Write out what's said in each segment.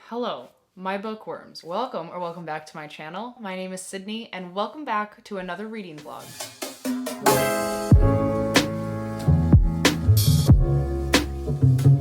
Hello, my bookworms. Welcome back to my channel. My name is Sydney, and welcome back to another reading vlog.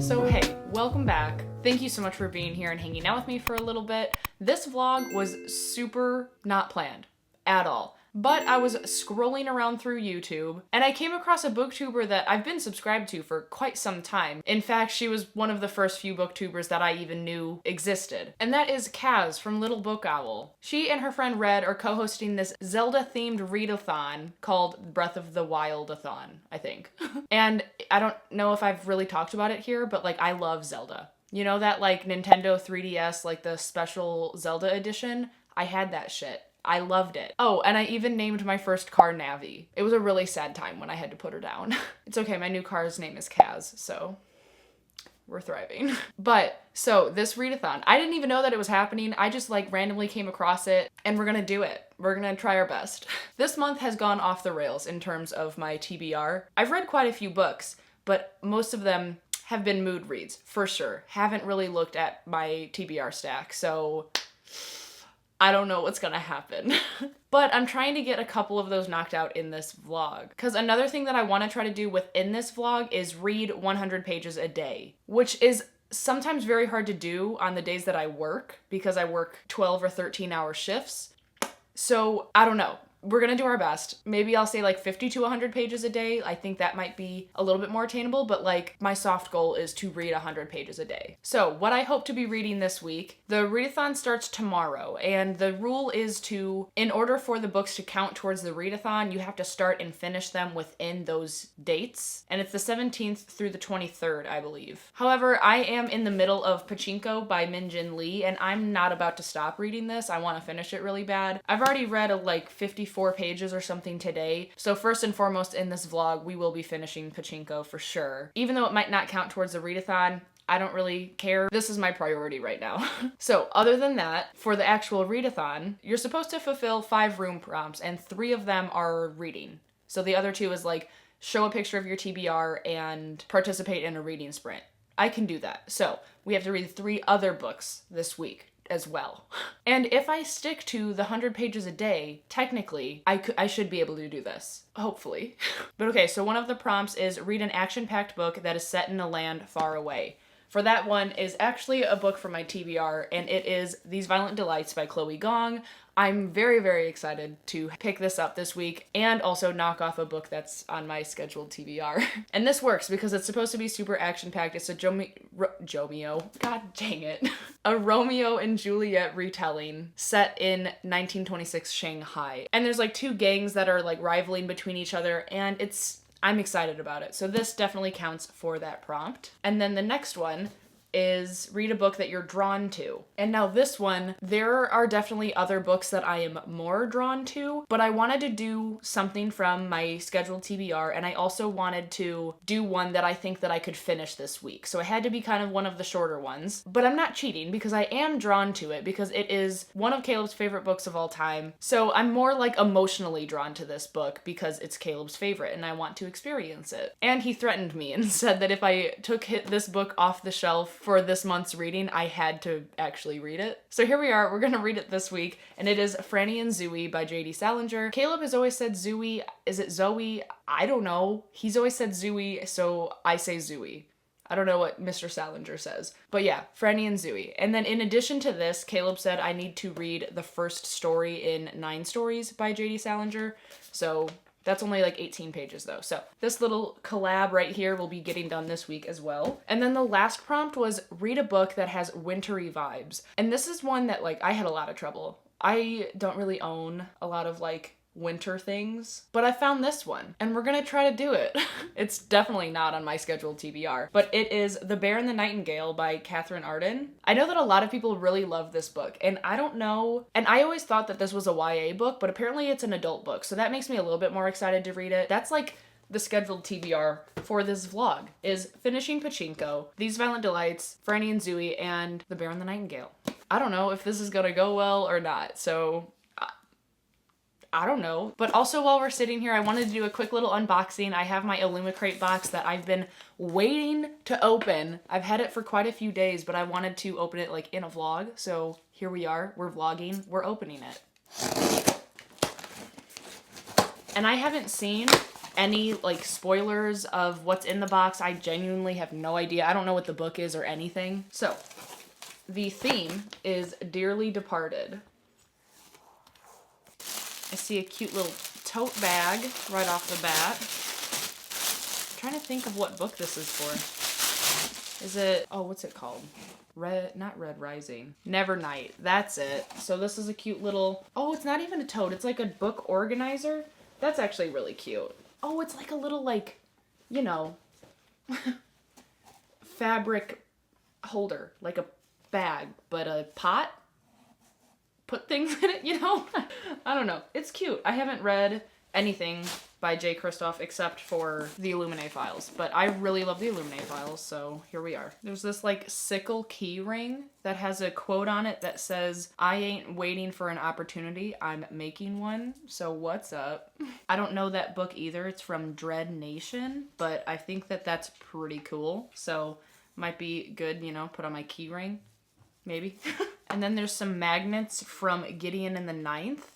So hey, welcome back. Thank you so much for being here and hanging out with me for a little bit. This vlog was super not planned at all. But I was scrolling around through YouTube and I came across a booktuber that I've been subscribed to for quite some time. In fact, she was one of the first few booktubers that I even knew existed. And that is Kaz from Little Book Owl. She and her friend Red are co-hosting this Zelda-themed readathon called Breath of the Wildathon, I think. And I don't know if I've really talked about it here, but like I love Zelda. You know that like Nintendo 3DS, like the special Zelda edition? I had that shit. I loved it. Oh, and I even named my first car Navi. It was a really sad time when I had to put her down. It's okay, my new car's name is Kaz, so we're thriving. But, so this readathon, I didn't even know that it was happening. I just like randomly came across it and we're gonna do it. We're gonna try our best. This month has gone off the rails in terms of my TBR. I've read quite a few books, but most of them have been mood reads, for sure. Haven't really looked at my TBR stack, so I don't know what's gonna happen. But I'm trying to get a couple of those knocked out in this vlog. Because another thing that I want to try to do within this vlog is read 100 pages a day, which is sometimes very hard to do on the days that I work, because I work 12 or 13-hour shifts. So I don't know. We're gonna do our best. Maybe I'll say like 50 to 100 pages a day. I think that might be a little bit more attainable, but like my soft goal is to read 100 pages a day. So what I hope to be reading this week, the readathon starts tomorrow, and the rule is to, in order for the books to count towards the readathon, you have to start and finish them within those dates. And it's the 17th through the 23rd, I believe. However, I am in the middle of Pachinko by Min-Jin Lee, and I'm not about to stop reading this. I want to finish it really bad. I've already read like 54 pages or something today. So first and foremost in this vlog, we will be finishing Pachinko for sure. Even though it might not count towards the readathon, I don't really care. This is my priority right now. So other than that, for the actual readathon, you're supposed to fulfill 5 room prompts and 3 of them are reading. So the other 2 is like show a picture of your TBR and participate in a reading sprint. I can do that. So we have to read 3 other books this week as well. And if I stick to the 100 pages a day, technically, I should be able to do this. Hopefully. But okay, so one of the prompts is read an action-packed book that is set in a land far away. For that one is actually a book from my TBR, and it is These Violent Delights by Chloe Gong. I'm very, very excited to pick this up this week and also knock off a book that's on my scheduled TBR. And this works because it's supposed to be super action-packed. It's a Jomeo, god dang it. A Romeo and Juliet retelling set in 1926 Shanghai. And there's like 2 gangs that are like rivaling between each other, and I'm excited about it. So this definitely counts for that prompt. And then the next one is read a book that you're drawn to. And now this one, there are definitely other books that I am more drawn to, but I wanted to do something from my scheduled TBR, and I also wanted to do one that I think that I could finish this week. So it had to be kind of one of the shorter ones, but I'm not cheating because I am drawn to it because it is one of Caleb's favorite books of all time. So I'm more like emotionally drawn to this book because it's Caleb's favorite and I want to experience it. And he threatened me and said that if I took this book off the shelf for this month's reading, I had to actually read it. So here we are, we're gonna read it this week, and it is Franny and Zooey by J.D. Salinger. Caleb has always said Zooey. Is it Zoe? I don't know. He's always said Zooey, so I say Zooey. I don't know what Mr. Salinger says. But yeah, Franny and Zooey. And then in addition to this, Caleb said I need to read the first story in 9 Stories by J.D. Salinger. So that's only like 18 pages though. So this little collab right here will be getting done this week as well. And then the last prompt was read a book that has wintry vibes. And this is one that like I had a lot of trouble. I don't really own a lot of like winter things, but I found this one and we're gonna try to do it. It's definitely not on my scheduled TBR, but it is The Bear and the Nightingale by Catherine Arden. I know that a lot of people really love this book, and I don't know, and I always thought that this was a YA book, but apparently it's an adult book, so that makes me a little bit more excited to read it. That's like the scheduled TBR for this vlog is finishing Pachinko, These Violent Delights, Franny and Zooey, and The Bear and the Nightingale. I don't know if this is gonna go well or not, so I don't know. But also while we're sitting here, I wanted to do a quick little unboxing. I have my Illumicrate box that I've been waiting to open. I've had it for quite a few days, but I wanted to open it like in a vlog. So here we are, we're vlogging, we're opening it. And I haven't seen any like spoilers of what's in the box. I genuinely have no idea. I don't know what the book is or anything. So the theme is Dearly Departed. I see a cute little tote bag right off the bat. I'm trying to think of what book this is for. Is it, oh, what's it called? Not Red Rising. Nevernight. That's it. So this is a cute little, oh, it's not even a tote. It's like a book organizer. That's actually really cute. Oh, it's like a little, like, you know, fabric holder, like a bag, but a pot. Put things in it, you know? I don't know. It's cute. I haven't read anything by J. Kristoff except for the Illuminate files, but I really love the Illuminate files, so here we are. There's this like sickle key ring that has a quote on it that says, "I ain't waiting for an opportunity, I'm making one, so what's up?" I don't know that book either. It's from Dread Nation, but I think that that's pretty cool, so might be good, you know, put on my key ring, maybe. And then there's some magnets from Gideon in the Ninth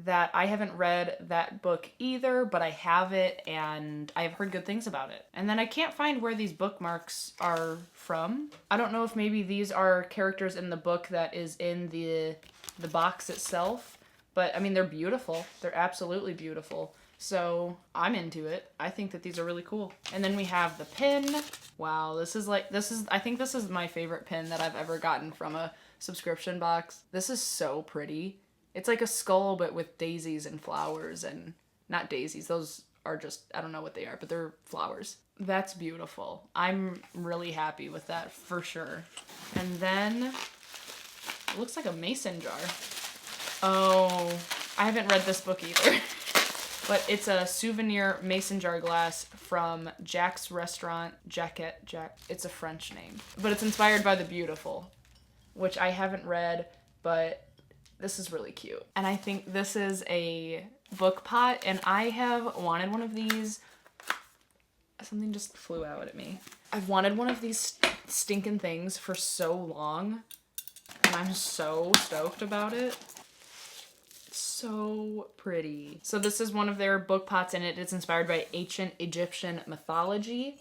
that I haven't read that book either, but I have it and I've heard good things about it. And then I can't find where these bookmarks are from. I don't know if maybe these are characters in the book that is in the box itself, but I mean, they're beautiful. They're absolutely beautiful. So I'm into it. I think that these are really cool. And then we have the pin. Wow, I think this is my favorite pin that I've ever gotten from a subscription box. This is so pretty. It's like a skull, but with daisies and flowers, and not daisies. Those are just, I don't know what they are, but they're flowers. That's beautiful. I'm really happy with that for sure. And then it looks like a mason jar. Oh, I haven't read this book either. But it's a souvenir mason jar glass from Jack's Restaurant. Jack. It's a French name. But it's inspired by The Beautiful, which I haven't read, but this is really cute. And I think this is a book pot, and I have wanted one of these. Something just flew out at me. I've wanted one of these stinking things for so long, and I'm so stoked about it. So pretty. So this is one of their book pots, and it's inspired by ancient Egyptian mythology.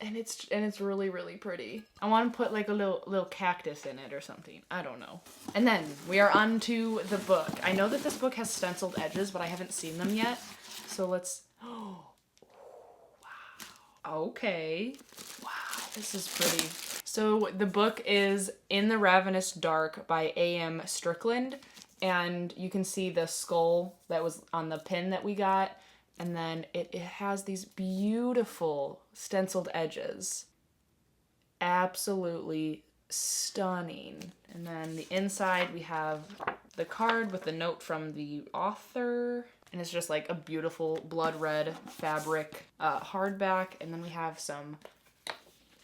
And it's really, really pretty. I want to put like a little cactus in it or something. I don't know. And then we are on to the book. I know that this book has stenciled edges, but I haven't seen them yet. So let's, oh, wow. Okay. Wow, this is pretty. So the book is In the Ravenous Dark by A.M. Strickland. And you can see the skull that was on the pin that we got. And then it has these beautiful stenciled edges. Absolutely stunning. And then the inside we have the card with the note from the author. And it's just like a beautiful blood red fabric hardback. And then we have some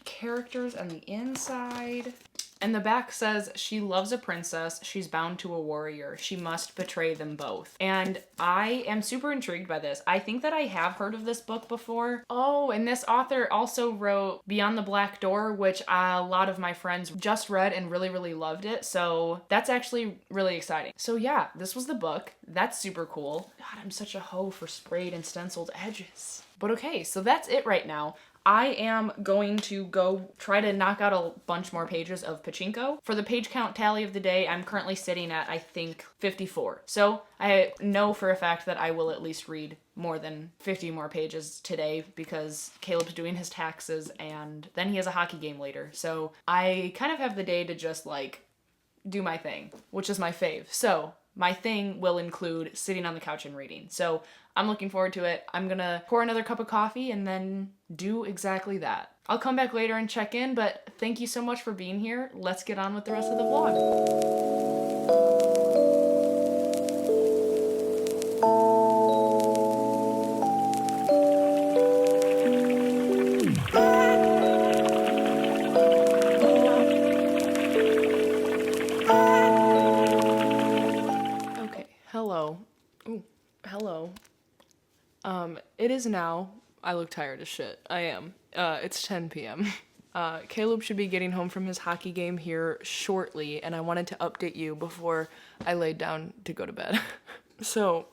characters on the inside. And the back says, "She loves a princess, she's bound to a warrior. She must betray them both." And I am super intrigued by this. I think that I have heard of this book before. Oh, and this author also wrote Beyond the Black Door, which a lot of my friends just read and really, really loved it. So that's actually really exciting. So yeah, this was the book. That's super cool. God, I'm such a hoe for sprayed and stenciled edges. But okay, so that's it right now. I am going to go try to knock out a bunch more pages of Pachinko. For the page count tally of the day, I'm currently sitting at, I think, 54. So I know for a fact that I will at least read more than 50 more pages today because Caleb's doing his taxes and then he has a hockey game later. So I kind of have the day to just like do my thing, which is my fave. So my thing will include sitting on the couch and reading. So I'm looking forward to it. I'm gonna pour another cup of coffee and then do exactly that. I'll come back later and check in, but thank you so much for being here. Let's get on with the rest of the vlog. It is now, I look tired as shit. I am. It's 10 p.m. Caleb should be getting home from his hockey game here shortly, and I wanted to update you before I laid down to go to bed. So,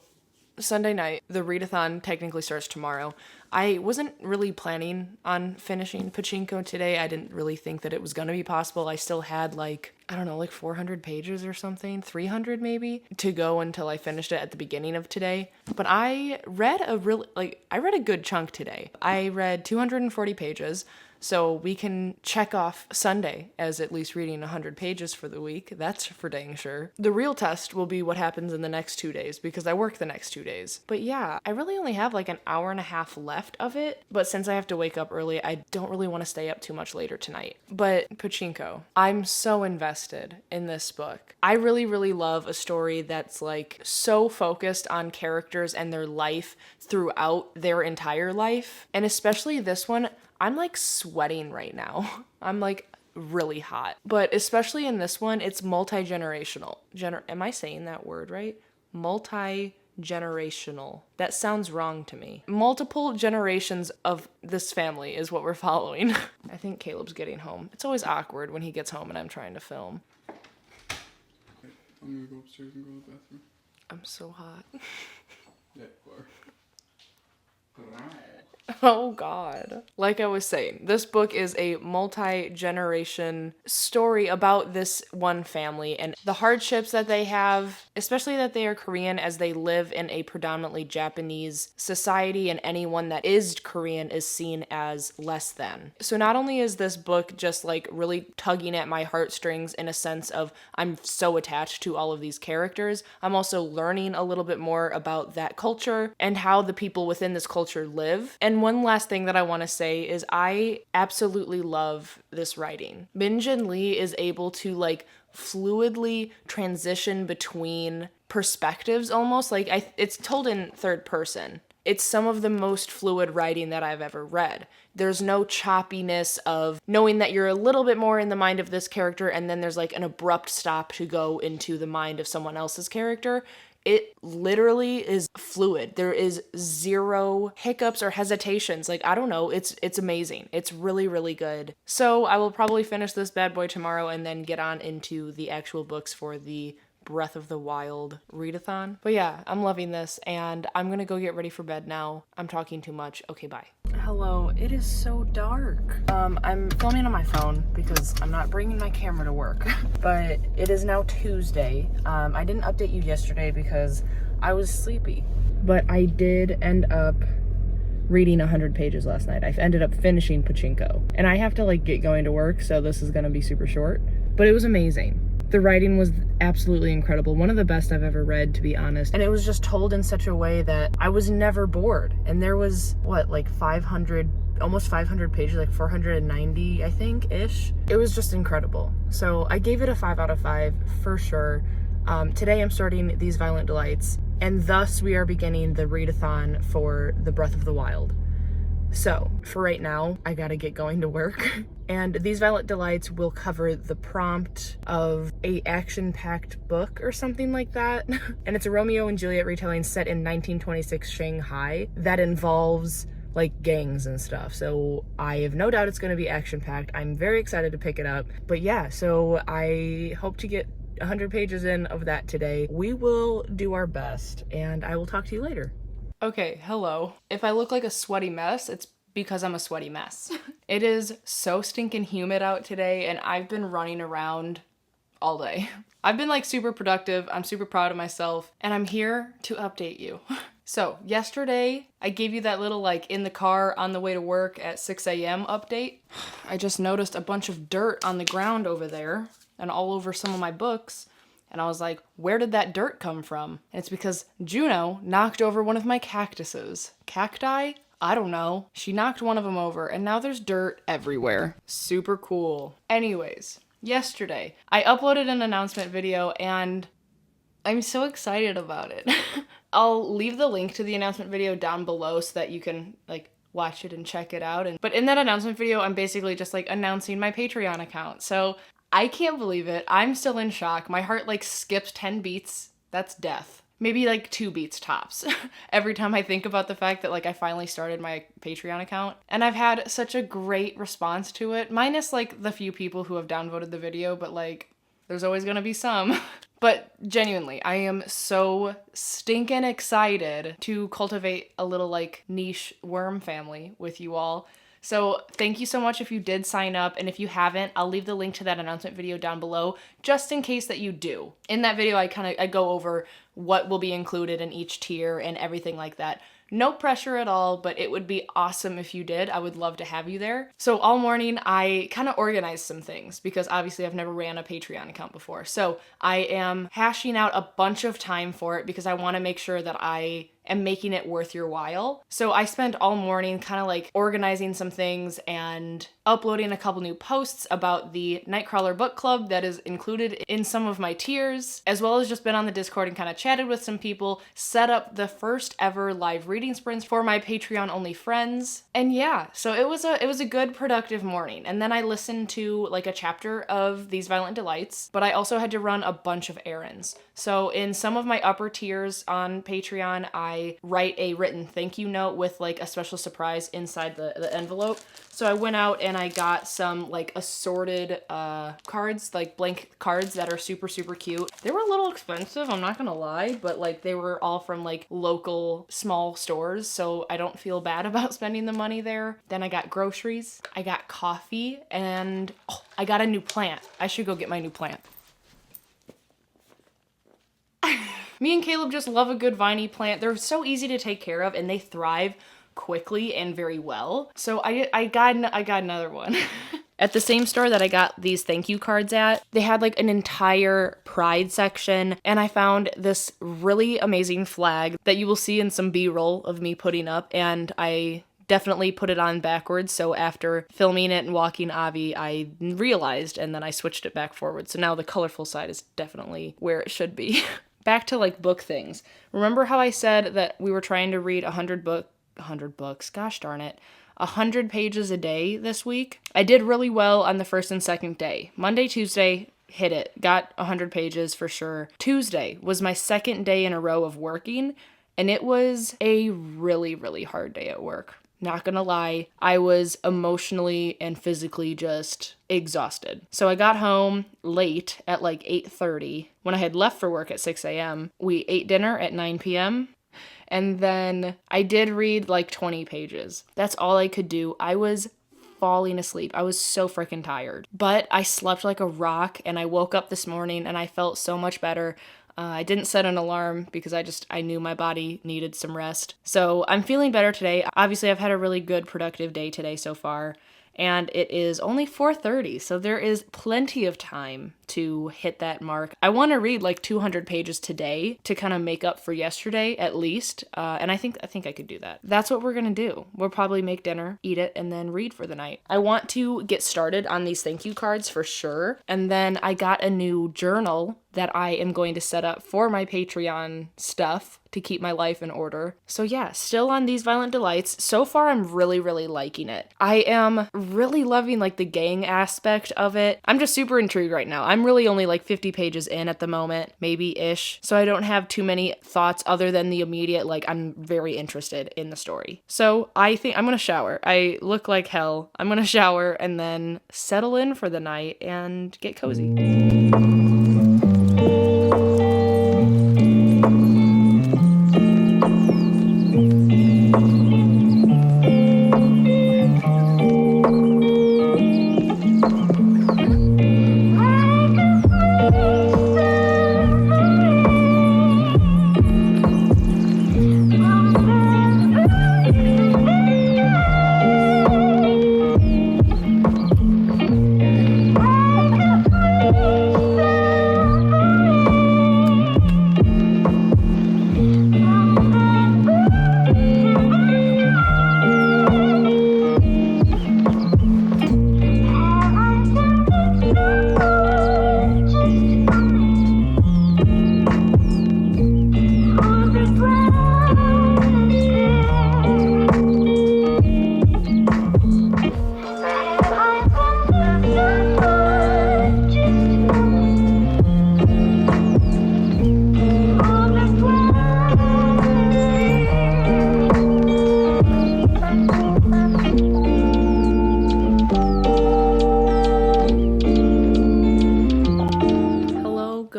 Sunday night, the readathon technically starts tomorrow. I wasn't really planning on finishing Pachinko today. I didn't really think that it was gonna be possible. I still had like 400 pages or something, 300 maybe, to go until I finished it at the beginning of today. But I read a good chunk today. I read 240 pages. So we can check off Sunday as at least reading 100 pages for the week. That's for dang sure. The real test will be what happens in the next 2 days because I work the next 2 days. But yeah, I really only have like an hour and a half left of it. But since I have to wake up early, I don't really want to stay up too much later tonight. But Pachinko, I'm so invested in this book. I really, really love a story that's like so focused on characters and their life throughout their entire life. And especially this one, I'm like sweating right now. I'm like really hot. But especially in this one, it's multi-generational. Am I saying that word right? Multi-generational. That sounds wrong to me. Multiple generations of this family is what we're following. I think Caleb's getting home. It's always awkward when he gets home and I'm trying to film. I'm gonna go upstairs and go to the bathroom. I'm so hot. Yeah, you are. Oh God. Like I was saying, this book is a multi-generation story about this one family and the hardships that they have, especially that they are Korean as they live in a predominantly Japanese society and anyone that is Korean is seen as less than. So not only is this book just like really tugging at my heartstrings in a sense of I'm so attached to all of these characters, I'm also learning a little bit more about that culture and how the people within this culture live. And one last thing that I want to say is I absolutely love this writing. Min-Jin Lee is able to like fluidly transition between perspectives almost. Like it's told in third person. It's some of the most fluid writing that I've ever read. There's no choppiness of knowing that you're a little bit more in the mind of this character and then there's like an abrupt stop to go into the mind of someone else's character. It literally is fluid. There is zero hiccups or hesitations. Like, I don't know. It's amazing. It's really, really good. So I will probably finish this bad boy tomorrow and then get on into the actual books for the Breath of the Wild readathon. But yeah, I'm loving this and I'm gonna go get ready for bed now. I'm talking too much. Okay, bye. Hello, it is so dark. I'm filming on my phone because I'm not bringing my camera to work, but it is now Tuesday. I didn't update you yesterday because I was sleepy, but I did end up reading 100 pages last night. I ended up finishing Pachinko and I have to like get going to work, so this is gonna be super short, but it was amazing. The writing was absolutely incredible. One of the best I've ever read, to be honest. And it was just told in such a way that I was never bored. And there was, like 500, almost 500 pages, like 490, I think, ish. It was just incredible. So I gave it a 5 out of 5 for sure. Today I'm starting These Violent Delights. And thus we are beginning the readathon for The Breath of the Wild. So, for right now, I gotta get going to work. And These Violent Delights will cover the prompt of a action-packed book or something like that. And it's a Romeo and Juliet retelling set in 1926 Shanghai that involves like gangs and stuff. So I have no doubt it's gonna be action-packed. I'm very excited to pick it up. But yeah, so I hope to get 100 pages in of that today. We will do our best, and I will talk to you later. Okay, hello. If I look like a sweaty mess, it's because I'm a sweaty mess. It is so stinking humid out today, and I've been running around all day. I've been like super productive. I'm super proud of myself, and I'm here to update you. So yesterday, I gave you that little like in the car on the way to work at 6 a.m. update. I just noticed a bunch of dirt on the ground over there and all over some of my books. And I was like, where did that dirt come from? And it's because Juno knocked over one of my cactuses. Cacti? I don't know. She knocked one of them over and now there's dirt everywhere. Super cool. Anyways, yesterday I uploaded an announcement video and I'm so excited about it. I'll leave the link to the announcement video down below so that you can like watch it and check it out. But in that announcement video, I'm basically just like announcing my Patreon account. So I can't believe it. I'm still in shock. My heart like skipped 10 beats. That's death. maybe like 2 beats tops every time I think about the fact that like I finally started my Patreon account. And I've had such a great response to it, minus like the few people who have downvoted the video, but like there's always gonna be some. But genuinely, I am so stinking excited to cultivate a little like niche worm family with you all. So thank you so much if you did sign up, and if you haven't, I'll leave the link to that announcement video down below, just in case that you do. In that video, I go over what will be included in each tier and everything like that. No pressure at all, but it would be awesome if you did. I would love to have you there. So all morning, I kind of organized some things because obviously I've never ran a Patreon account before. So I am hashing out a bunch of time for it because I want to make sure that I am making it worth your while. So I spent all morning kind of like organizing some things and uploading a couple new posts about the Nightcrawler book club that is included in some of my tiers, as well as just been on the Discord and kind of chatted with some people, set up the first ever live reading sprints for my Patreon only friends. And yeah, so it was a good productive morning. And then I listened to like a chapter of These Violent Delights, but I also had to run a bunch of errands. So in some of my upper tiers on Patreon, I write a written thank you note with like a special surprise inside the envelope. So I went out and I got some like assorted cards, like blank cards that are super, super cute. They were a little expensive, I'm not gonna lie, but like they were all from like local small stores, so I don't feel bad about spending the money there. Then I got groceries, I got coffee, and I got a new plant. I should go get my new plant. Me and Caleb just love a good viney plant. They're so easy to take care of and they thrive quickly and very well. So I got another one. At the same store that I got these thank you cards at, they had like an entire pride section, and I found this really amazing flag that you will see in some B-roll of me putting up, and I definitely put it on backwards, so after filming it and walking Avi, I realized, and then I switched it back forward. So now the colorful side is definitely where it should be. Back to like book things. Remember how I said that we were trying to read 100 books, gosh darn it, 100 pages a day this week? I did really well on the first and second day. Monday, Tuesday, hit it. Got 100 pages for sure. Tuesday was my second day in a row of working, and it was a really, really hard day at work. Not gonna lie, I was emotionally and physically just exhausted. So I got home late at like 8:30 when I had left for work at 6 a.m. We ate dinner at 9 p.m. And then I did read like 20 pages. That's all I could do. I was falling asleep. I was so freaking tired. But I slept like a rock, and I woke up this morning and I felt so much better. I didn't set an alarm because I knew my body needed some rest. So I'm feeling better today. Obviously, I've had a really good, productive day today so far. And it is only 4:30, so there is plenty of time to hit that mark. I want to read like 200 pages today to kind of make up for yesterday at least, and I think I could do that. That's what we're gonna do. We'll probably make dinner, eat it, and then read for the night. I want to get started on these thank you cards for sure, and then I got a new journal that I am going to set up for my Patreon stuff to keep my life in order. So yeah, still on These Violent Delights. So far, I'm really, really liking it. I am really loving like the gang aspect of it. I'm just super intrigued right now. I'm really only like 50 pages in at the moment, maybe-ish. So I don't have too many thoughts other than the immediate, like I'm very interested in the story. So I think I'm gonna shower. I look like hell. I'm gonna shower and then settle in for the night and get cozy.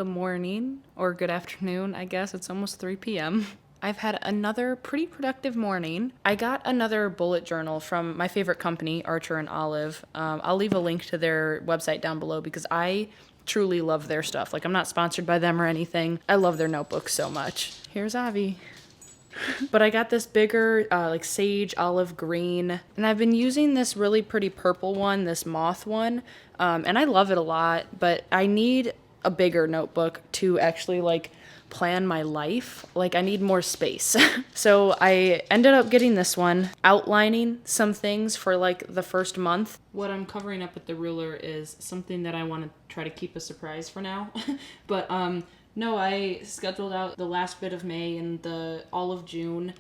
Good morning, or good afternoon, I guess. It's almost 3 p.m. I've had another pretty productive morning. I got another bullet journal from my favorite company, Archer and Olive. I'll leave a link to their website down below because I truly love their stuff. Like, I'm not sponsored by them or anything. I love their notebooks so much. Here's Avi. But I got this bigger, like sage olive green, and I've been using this really pretty purple one, this moth one, and I love it a lot, but I need a bigger notebook to actually like plan my life. Like, I need more space. So I ended up getting this one, outlining some things for like the first month. What I'm covering up with the ruler is something that I want to try to keep a surprise for now. But no, I scheduled out the last bit of May and all of June.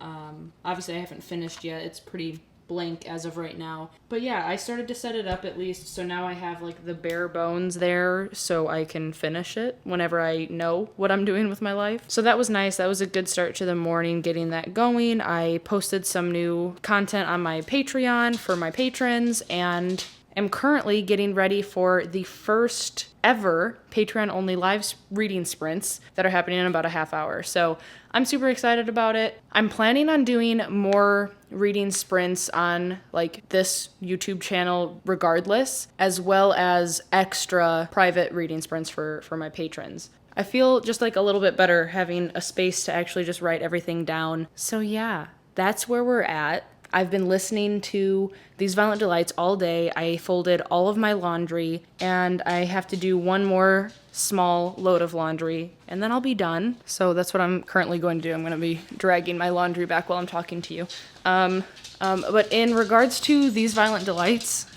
Obviously I haven't finished yet. It's pretty blank as of right now. But yeah, I started to set it up at least, so now I have like the bare bones there so I can finish it whenever I know what I'm doing with my life. So that was nice. That was a good start to the morning, getting that going. I posted some new content on my Patreon for my patrons, and am currently getting ready for the first ever Patreon-only live reading sprints that are happening in about a half hour. So I'm super excited about it. I'm planning on doing more reading sprints on like this YouTube channel regardless, as well as extra private reading sprints for my patrons. I feel just like a little bit better having a space to actually just write everything down. So yeah, that's where we're at. I've been listening to These Violent Delights all day. I folded all of my laundry, and I have to do one more small load of laundry, and then I'll be done. So that's what I'm currently going to do. I'm going to be dragging my laundry back while I'm talking to you. But in regards to These Violent Delights,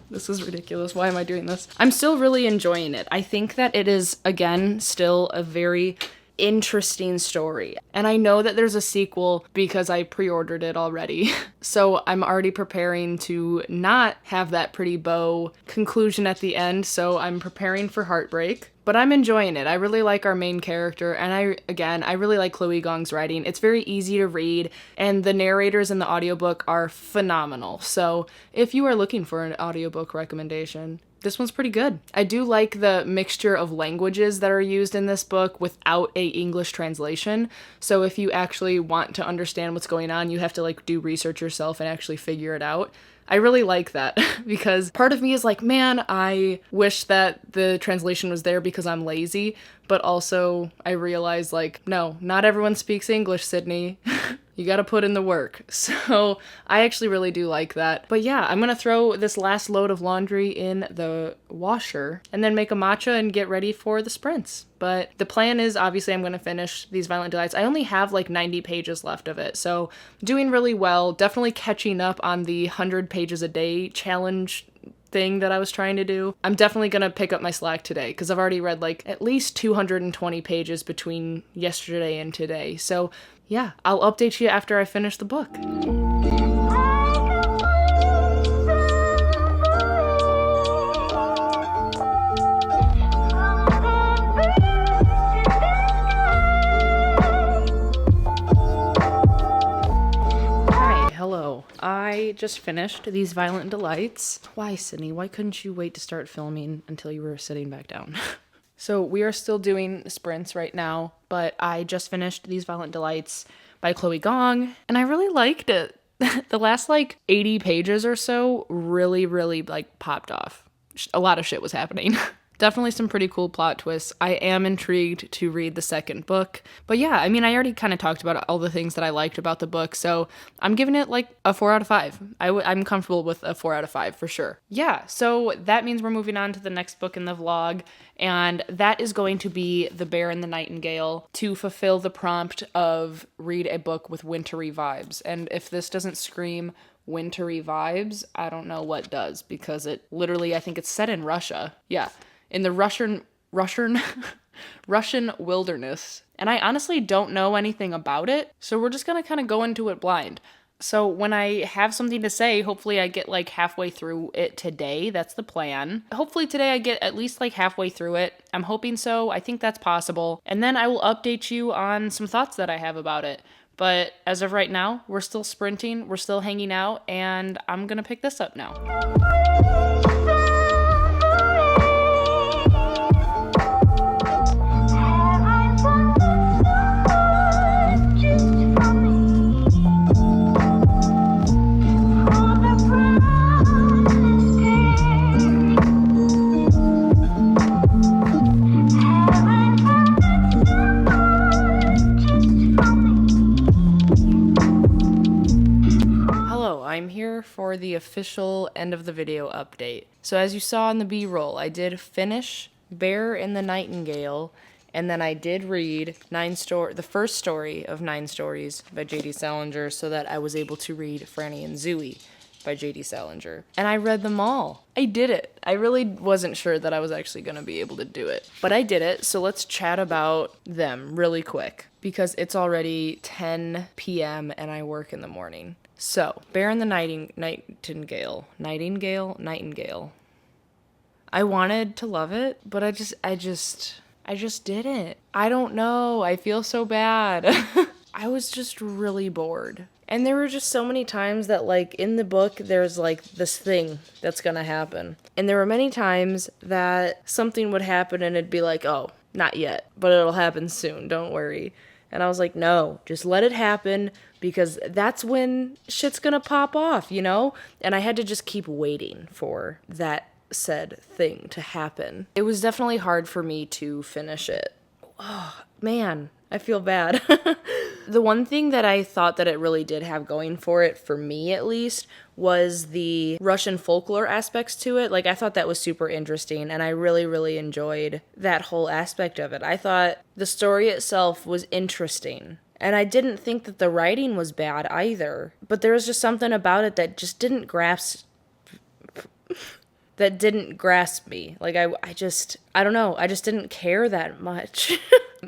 this is ridiculous. Why am I doing this? I'm still really enjoying it. I think that it is, again, still a very interesting story. And I know that there's a sequel because I pre-ordered it already. So I'm already preparing to not have that pretty bow conclusion at the end. So I'm preparing for heartbreak. But I'm enjoying it. I really like our main character, and I really like Chloe Gong's writing. It's very easy to read, and the narrators in the audiobook are phenomenal. So if you are looking for an audiobook recommendation, this one's pretty good. I do like the mixture of languages that are used in this book without a English translation. So if you actually want to understand what's going on, you have to like do research yourself and actually figure it out. I really like that because part of me is like, man, I wish that the translation was there because I'm lazy. But also I realize like, no, not everyone speaks English, Sydney. You gotta put in the work. So I actually really do like that. But yeah, I'm gonna throw this last load of laundry in the washer and then make a matcha and get ready for the sprints. But the plan is obviously I'm gonna finish These Violent Delights. I only have like 90 pages left of it. So doing really well, definitely catching up on the 100 pages a day challenge thing that I was trying to do. I'm definitely gonna pick up my slack today because I've already read like at least 220 pages between yesterday and today. So yeah, I'll update you after I finish the book. Hello. I just finished These Violent Delights. Why, Sydney? Why couldn't you wait to start filming until you were sitting back down? So we are still doing sprints right now, but I just finished These Violent Delights by Chloe Gong, and I really liked it. The last like 80 pages or so really like popped off. A lot of shit was happening. Definitely some pretty cool plot twists. I am intrigued to read the second book. But yeah, I mean, I already kind of talked about all the things that I liked about the book, so I'm giving it like a 4 out of 5. I'm comfortable with a 4 out of 5 for sure. Yeah, so that means we're moving on to the next book in the vlog, and that is going to be The Bear and the Nightingale, to fulfill the prompt of read a book with wintry vibes. And if this doesn't scream wintry vibes, I don't know what does, because it literally, I think it's set in Russia. Yeah. In the Russian wilderness. And I honestly don't know anything about it, so we're just gonna kind of go into it blind. So when I have something to say, hopefully I get like halfway through it today. That's the plan. Hopefully today I get at least like halfway through it. I'm hoping so. I think that's possible. And then I will update you on some thoughts that I have about it. But as of right now, we're still sprinting, we're still hanging out, and I'm gonna pick this up now. for the official end of the video update. So as you saw in the B-roll, I did finish Bear in the Nightingale, and then I did read the first story of 9 stories by J.D. Salinger so that I was able to read Franny and Zooey by J.D. Salinger. And I read them all. I did it. I really wasn't sure that I was actually going to be able to do it. But I did it, so let's chat about them really quick, because it's already 10 p.m. and I work in the morning. So, Bear in the Nightingale. I wanted to love it, but I just didn't. I don't know. I feel so bad. I was just really bored. And there were just so many times that, like, in the book, there's, like, this thing that's gonna happen. And there were many times that something would happen and it'd be like, oh, not yet, but it'll happen soon, don't worry. And I was like, no, just let it happen, because that's when shit's gonna pop off, you know? And I had to just keep waiting for that said thing to happen. It was definitely hard for me to finish it. Oh, man, I feel bad. The one thing that I thought that it really did have going for it, for me at least, was the Russian folklore aspects to it. Like, I thought that was super interesting, and I really, really enjoyed that whole aspect of it. I thought the story itself was interesting. And I didn't think that the writing was bad either. But there was just something about it that just didn't grasp me. Like, I don't know. I just didn't care that much.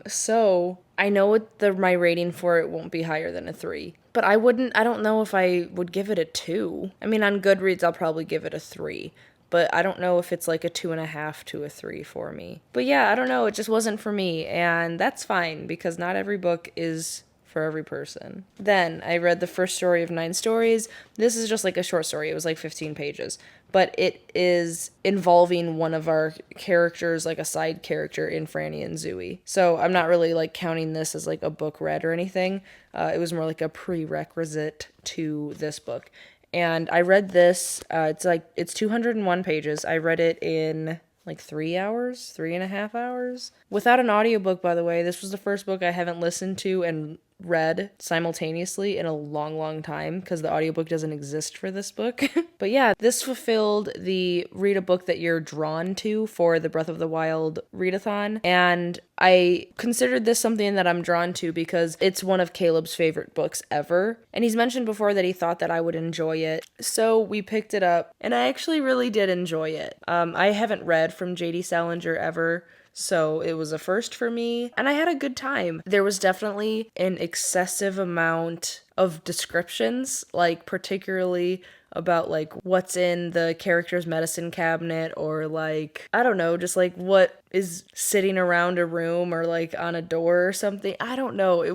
So, I know my rating for it won't be higher than a 3. But I don't know if I would give it a 2. I mean, on Goodreads, I'll probably give it a 3. But I don't know if it's like a 2.5 to a 3 for me. But yeah, I don't know. It just wasn't for me. And that's fine, because not every book is for every person. Then I read the first story of 9 stories. This is just like a short story. It was like 15 pages. But it is involving one of our characters, like a side character in Franny and Zooey. So I'm not really like counting this as like a book read or anything. It was more like a prerequisite to this book. And I read this, it's 201 pages. I read it in like 3.5 hours. Without an audiobook, by the way. This was the first book I haven't listened to and read simultaneously in a long, long time, because the audiobook doesn't exist for this book. But yeah, this fulfilled the read a book that you're drawn to for the Breath of the Wild readathon. And I considered this something that I'm drawn to because it's one of Caleb's favorite books ever. And he's mentioned before that he thought that I would enjoy it. So we picked it up, and I actually really did enjoy it. I haven't read from J.D. Salinger ever, so it was a first for me, and I had a good time. There was definitely an excessive amount of descriptions, like particularly about like what's in the character's medicine cabinet, or like, I don't know, just like what is sitting around a room or like on a door or something. I don't know.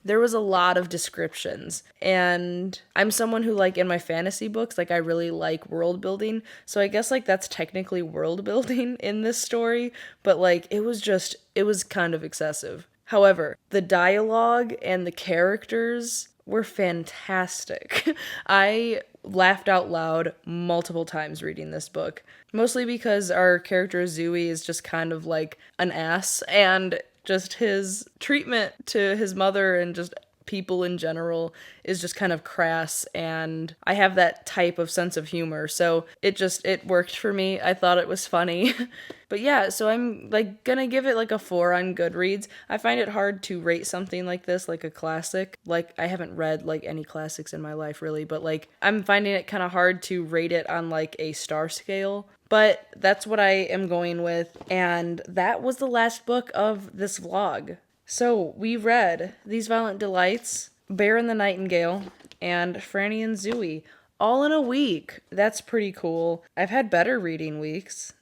There was a lot of descriptions, and I'm someone who, like, in my fantasy books, like, I really like world building, so I guess, like, that's technically world building in this story, but, like, it was kind of excessive. However, the dialogue and the characters were fantastic. I laughed out loud multiple times reading this book, mostly because our character Zooey is just kind of, like, an ass, and just his treatment to his mother and just people in general is just kind of crass, and I have that type of sense of humor, so it worked for me. I thought it was funny. But yeah, so I'm like gonna give it like a 4 on Goodreads. I find it hard to rate something like this, like a classic. Like, I haven't read like any classics in my life really, but like I'm finding it kind of hard to rate it on like a star scale. But that's what I am going with, and that was the last book of this vlog. So we read These Violent Delights, Bear in the Nightingale, and Franny and Zooey, all in a week. That's pretty cool. I've had better reading weeks.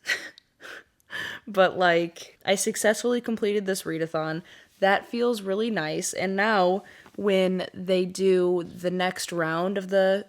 But like, I successfully completed this readathon. That feels really nice. And now when they do the next round of the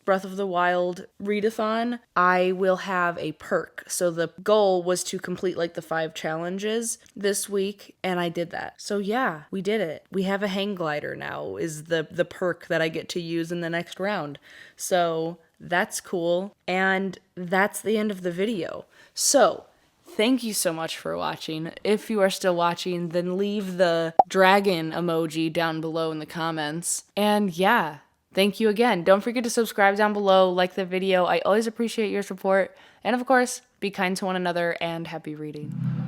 Breath of the Wild readathon, I will have a perk. So the goal was to complete like the 5 challenges this week, and I did that. So yeah, we did it. We have a hang glider now, is the perk that I get to use in the next round. So that's cool, and that's the end of the video. So thank you so much for watching. If you are still watching, then leave the dragon emoji down below in the comments. And yeah, Thank you again. Don't forget to subscribe down below, like the video. I always appreciate your support. And of course, be kind to one another and happy reading.